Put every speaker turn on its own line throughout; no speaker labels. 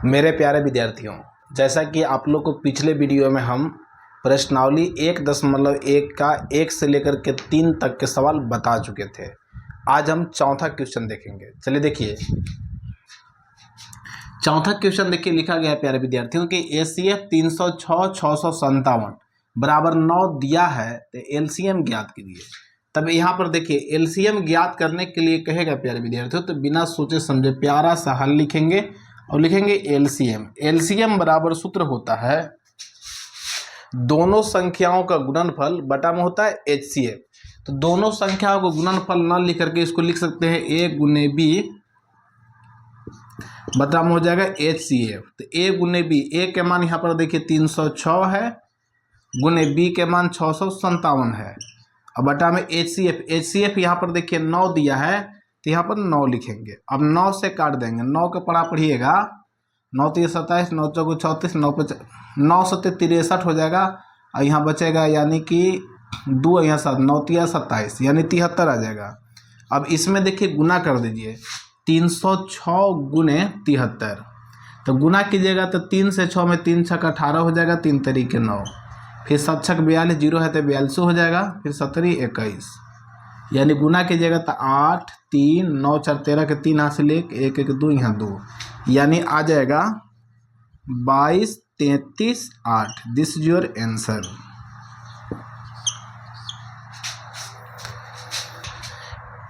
मेरे प्यारे विद्यार्थियों, जैसा कि आप लोग को पिछले वीडियो में हम प्रश्नावली 1.1 का 1 से लेकर के 3 तक के सवाल बता चुके थे। आज हम चौथा क्वेश्चन देखेंगे। चलिए देखिए, चौथा क्वेश्चन देखिए लिखा गया है प्यारे विद्यार्थियों कि ACF 306 657 बराबर 9 दिया है तो LCM ज्ञात कीजिए। तब यहाँ पर देखिए LCM ज्ञात करने के लिए कहेगा प्यारे विद्यार्थियों, तो बिना सोचे समझे प्यारा सा हल लिखेंगे और लिखेंगे LCM बराबर सूत्र होता है दोनों संख्याओं का गुणनफल बटा में होता है HCF। तो दोनों संख्याओं को गुणनफल न लिख करके इसको लिख सकते हैं A गुने B बटा में हो जाएगा HCF। तो A गुने B, A के मान यहाँ पर देखिए 306 है, गुने B के मान 657 है, अब बटा में HCF यहाँ पर देखिए 9 दिया है तो यहाँ पर 9 लिखेंगे। अब 9 से काट देंगे, 9 का पढ़ा पढ़िएगा, 9 3 27, 9 4 34, 9 7 63 हो जाएगा और यहाँ बचेगा यानी कि 2 यहाँ 7, 9 3 27 यानी 73 आ जाएगा। अब इसमें देखिए गुना कर दीजिए, 306 गुने 73, तो गुना कीजिएगा तो 3 से 6 में 3 6 18 हो जाएगा, 3 तरीके 9, फिर 7 6 42, 0 है तो 42 हो जाएगा, फिर 17 21 यानी गुना कीजिएगा तो 8 3 9 4 13 के 3 हाथ से ले 1 1 2 यहाँ 2 यानी आ जाएगा 22 33 8। This is your answer.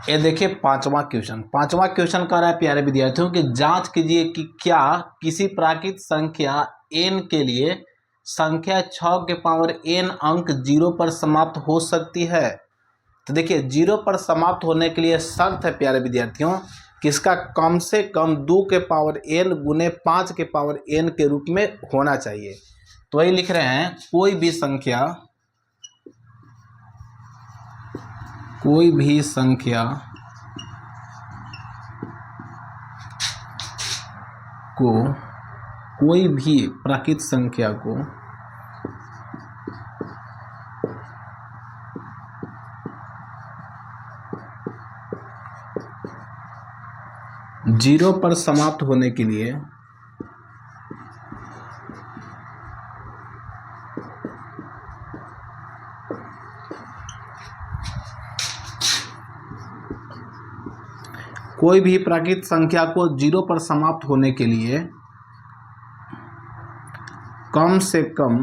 ये देखिए पांचवा क्वेश्चन कह रहा है प्यारे विद्यार्थियों कि जांच कीजिए कि क्या किसी प्राकृत संख्या n के लिए संख्या 6 के पावर n अंक 0 पर समाप्त हो सकती है। तो देखिए 0 पर समाप्त होने के लिए शर्त है प्यारे विद्यार्थियों कि इसका कम से कम 2 के पावर n गुने 5 के पावर n के रूप में होना चाहिए। तो वही लिख रहे हैं कोई भी संख्या को कोई भी प्राकृत संख्या को जीरो पर समाप्त होने के लिए कोई भी प्राकृत संख्या को 0 पर समाप्त होने के लिए कम से कम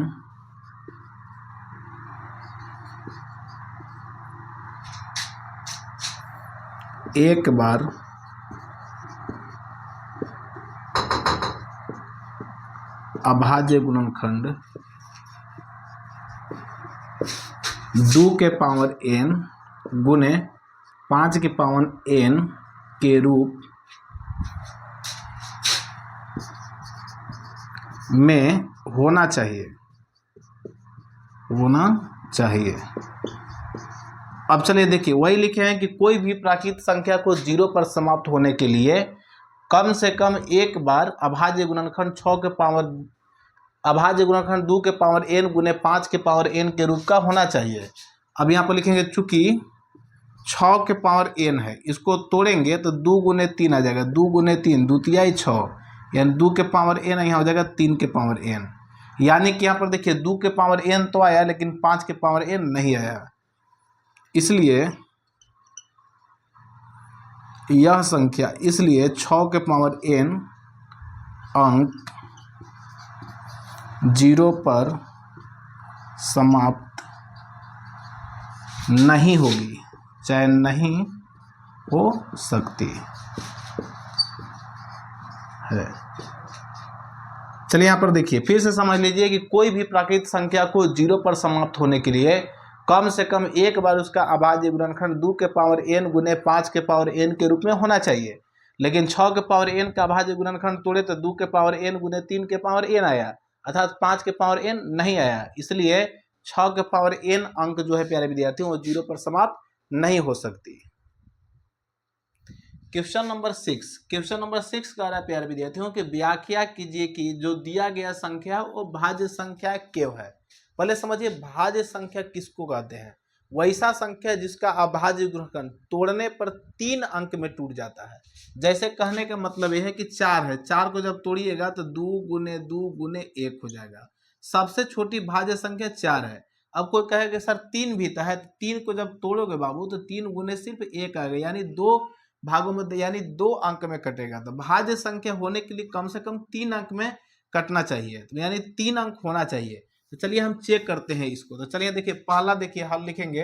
एक बार अभाज्य गुणनखंड 2 के पावर n गुने 5 के पावर n के रूप में होना चाहिए। अब चलिए देखिए वही लिखे हैं कि कोई भी प्राकृत संख्या को 0 पर समाप्त होने के लिए कम से कम एक बार अभाज्य गुणनखंड 2 के पावर n गुने 5 के पावर n के रूप का होना चाहिए। अब यहाँ पर लिखेंगे चूंकि 6 के पावर n है, इसको तोड़ेंगे तो 2 गुने 3 आ जाएगा, 2 गुने 3 2 तिहाई 6 यानी 2 के पावर n यहाँ हो जाएगा 3 के पावर n, यानी कि यहाँ पर देखिए 2 के पावर n तो आया लेकिन 5 के पावर n नहीं आया। इसलिए यह संख्या 6 के पावर n अंक 0 पर समाप्त नहीं होगी, चाहे नहीं हो सकती है। चलिए यहाँ पर देखिए फिर से समझ लीजिए कि कोई भी प्राकृत संख्या को 0 पर समाप्त होने के लिए कम से कम एक बार उसका अभाज्य गुणनखंड 2 के पावर n गुने 5 के पावर n के रूप में होना चाहिए। लेकिन 6 के पावर n का अभाज्य गुणनखंड तोड़े तो 2 के पावर n गुने 3 के पावर n आया, अर्थात 5 के पावर n नहीं आया। इसलिए 6 के पावर n अंक जो है प्यारे विद्यार्थियों वो 0 पर समाप्त नहीं हो सकती। क्वेश्चन नंबर 6 कह रहा है प्यारे विद्यार्थियों कि व्याख्या कीजिए कि जो दिया गया संख्या वो भाज्य संख्या क्यों है। पहले समझिए भाज्य संख्या किसको कहते हैं। वैसा संख्या जिसका अभाज्य गुणनखंड तोड़ने पर 3 अंक में टूट जाता है। जैसे कहने का मतलब यह है कि 4 है, 4 को जब तोड़िएगा तो 2 गुने 1 हो जाएगा। सबसे छोटी भाज्य संख्या 4 है। अब कोई कहेगा सर 3 भी है, तो 3 को जब तोड़ोगे बाबू तो 3 गुने सिर्फ 1 आएगा, यानी 2 भागों में, यानी 2 अंक में कटेगा। तो भाज्य संख्या होने के लिए कम से कम 3 अंक में कटना चाहिए, तो यानी 3 अंक होना चाहिए। तो चलिए हम चेक करते हैं इसको। तो चलिए देखिए, पहला देखिए हल लिखेंगे।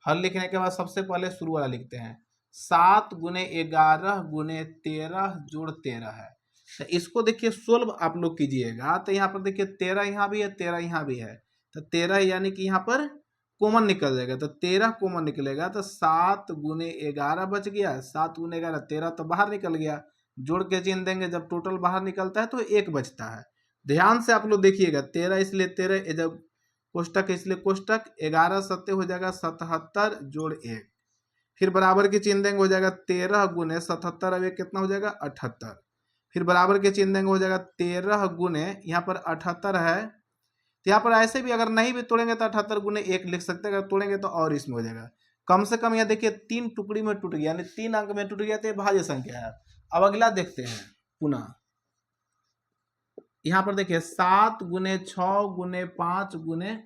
हल लिखने के बाद सबसे पहले शुरू वाला लिखते हैं। 7 गुने 11 गुने 13 जोड़ 13 है। तो इसको देखिए सोल्व आप लोग कीजिएगा। तो यहाँ पर देखिए 13 यहाँ भी है, 13 यहाँ भी है, तो 13 यानी कि यहाँ पर कॉमन निकल जाएगा, तो 13 कॉमन निकलेगा। तो 7 गुने 11 बच गया, 7 गुने 11 13 तो बाहर निकल गया। जोड़ के चिन्ह देंगे, जब टोटल बाहर निकलता है तो 1 बचता है। ध्यान से आप लोग देखिएगा, 13 इसलिए 13, जब कोष्टक इसलिए कोष्टक, 11 सत्ते हो जाएगा 77 जोड़ 1, फिर बराबर के चिन्ह देंगे, हो जाएगा 13 गुने 77, अब ये कितना हो जाएगा 78, फिर बराबर के चिन्ह देंगे, हो जाएगा 13 गुने, यहाँ पर 78 है, तो यहाँ पर ऐसे भी अगर नहीं भी तोड़ेंगे तो 78 गुने 1 लिख सकते हैं, अगर तोड़ेंगे तो और इसमें हो जाएगा। कम से कम यहाँ देखिए 3 टुकड़ी में टूट गया, यानी 3 अंक में टूट गया, तो ये भाज्य संख्या है। अब अगला देखते हैं पुनः। यहाँ पर देखिए 7 गुने 6 गुने 5 गुने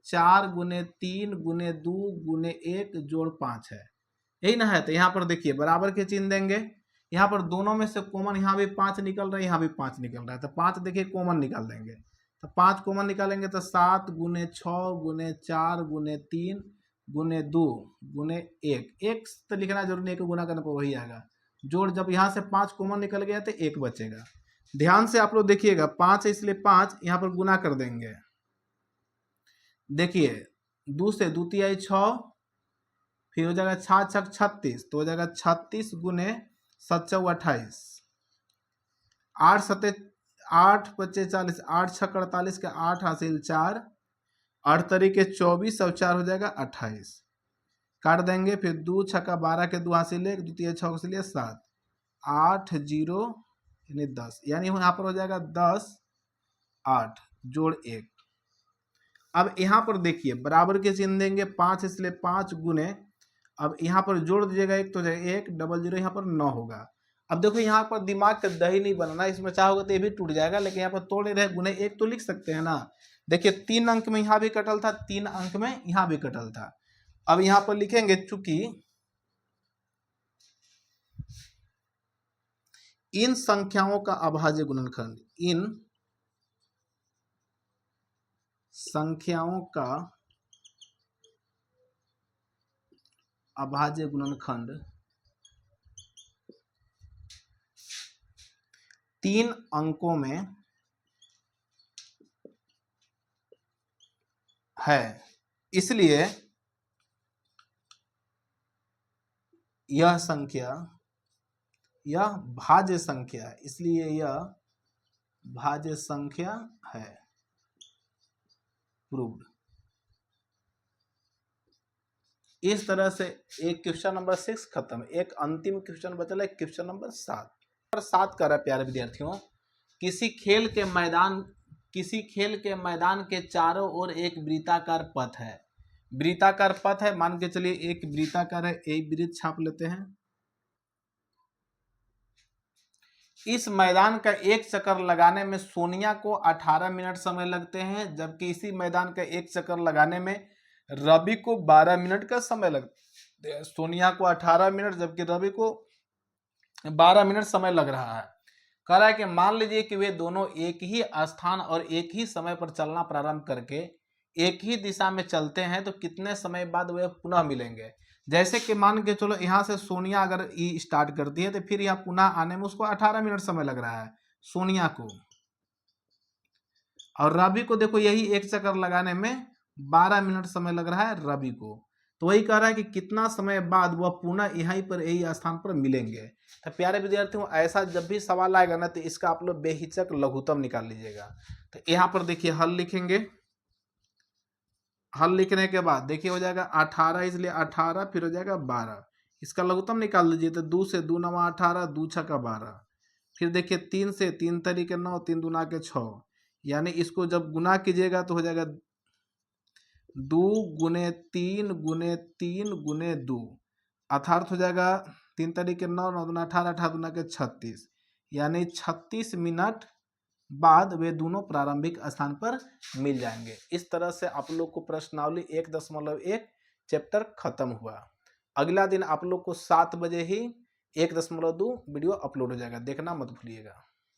4 गुने 3 गुने 2 गुने 1 जोड़ 5 है, यही ना है। तो यहाँ पर देखिए बराबर के चिन्ह देंगे, यहाँ पर दोनों में से कॉमन, यहाँ भी 5 निकल रहा है, यहाँ भी 5 निकल रहा है, तो 5 देखिए कॉमन निकाल देंगे। तो 5 कॉमन निकालेंगे तो 7 गुने 6 गुने 4 गुने 3 गुने 2 गुने 1, एक तो लिखना जरूरी नहीं, एक गुना करने पर वही आएगा। जोड़, जब यहाँ से 5 कॉमन निकल गया तो 1 बचेगा। ध्यान से आप लोग देखिएगा, 5 है इसलिए 5 यहाँ पर गुना कर देंगे। देखिए 2 से 2 तिहाई 6, फिर हो जाएगा 6 छक 36, तो हो जाएगा 36 गुने 7 चौ 28, 8 सते 8 पच्चे 40, 8 छक 48 के 8 हासिल 4, 8 तरीके 24 और 4 हो जाएगा 28, काट देंगे। फिर 2 छक्का 12 के 2 हासिल 1, 2 तिहाई 6 के लिए 7, 8 0 यानी 10, यानी यहाँ पर हो जाएगा 10 8 जोड़ 1। अब यहाँ पर देखिए बराबर के चिन्ह देंगे, 5 इसलिए 5 गुने, अब यहाँ पर जोड़ दीजिएगा 1 तो 1 डबल 0 यहाँ पर 9 होगा। अब देखो यहाँ पर दिमाग का दही नहीं बनाना, इसमें चाहोगे तो ये भी टूट जाएगा, लेकिन यहाँ पर तोड़ रहे गुने 1 तो लिख सकते हैं ना। देखिए 3 अंक में यहाँ भी कटल था, 3 अंक में यहाँ भी कटल था। अब यहाँ पर लिखेंगे चूंकि इन संख्याओं का अभाज्य गुणनखंड, इन संख्याओं का अभाज्य गुणनखंड 3 अंकों में है, इसलिए यह संख्या, यह भाज्य संख्या, इसलिए यह भाज्य संख्या है। प्रूव्ड। इस तरह से एक क्वेश्चन नंबर 6 खत्म। एक अंतिम क्वेश्चन बचल है, क्वेश्चन नंबर 7 कर रहा है प्यारे विद्यार्थियों। किसी खेल के मैदान के चारों ओर एक वृत्ताकार पथ है। वृत्ताकार पथ है, मान के चलिए एक वृत्ताकार है, एक वृत्त छाप लेते हैं। इस मैदान का एक चक्कर लगाने में सोनिया को 18 मिनट समय लगते हैं, जबकि इसी मैदान का एक चक्कर लगाने में रवि को 12 मिनट का समय लगता है। सोनिया को 18 मिनट जबकि रवि को 12 मिनट समय लग रहा है। कह रहा है कि मान लीजिए कि वे दोनों एक ही स्थान और एक ही समय पर चलना प्रारंभ करके एक ही दिशा में चलते हैं, तो कितने समय बाद वे पुनः मिलेंगे। जैसे कि मान के चलो यहाँ से सोनिया अगर ई स्टार्ट करती है तो फिर यहाँ पुनः आने में उसको 18 मिनट समय लग रहा है सोनिया को, और रवि को देखो यही एक चक्कर लगाने में 12 मिनट समय लग रहा है रवि को। तो वही कह रहा है कि कितना समय बाद वह पुनः यहीं पर यही स्थान पर मिलेंगे। तो प्यारे विद्यार्थियों, ऐसा जब भी सवाल आएगा ना तो इसका आप लोग बेहिचक लघुत्तम निकाल लीजिएगा। तो यहाँ पर देखिए हल लिखेंगे। हल लिखने के बाद देखिए हो जाएगा 18, इसलिए 18, फिर हो जाएगा 12, इसका लघुत्तम निकाल लीजिए। तो 2 से 2 9 18, 2 6 12, फिर देखिए 3 से 3 तरीके 9, 3 दूना के 6, यानी इसको जब गुना कीजिएगा तो हो जाएगा 2 गुने 3 गुने 3 गुने 2, अर्थात हो जाएगा 3 तरीके 9, 9 दूना 18, 18 दूना के 36, यानी 36 मिनट बाद वे दोनों प्रारंभिक स्थान पर मिल जाएंगे। इस तरह से आप लोग को प्रश्नावली 1.1 चैप्टर खत्म हुआ। अगला दिन आप लोग को 7 बजे ही 1.2 वीडियो अपलोड हो जाएगा, देखना मत भूलिएगा।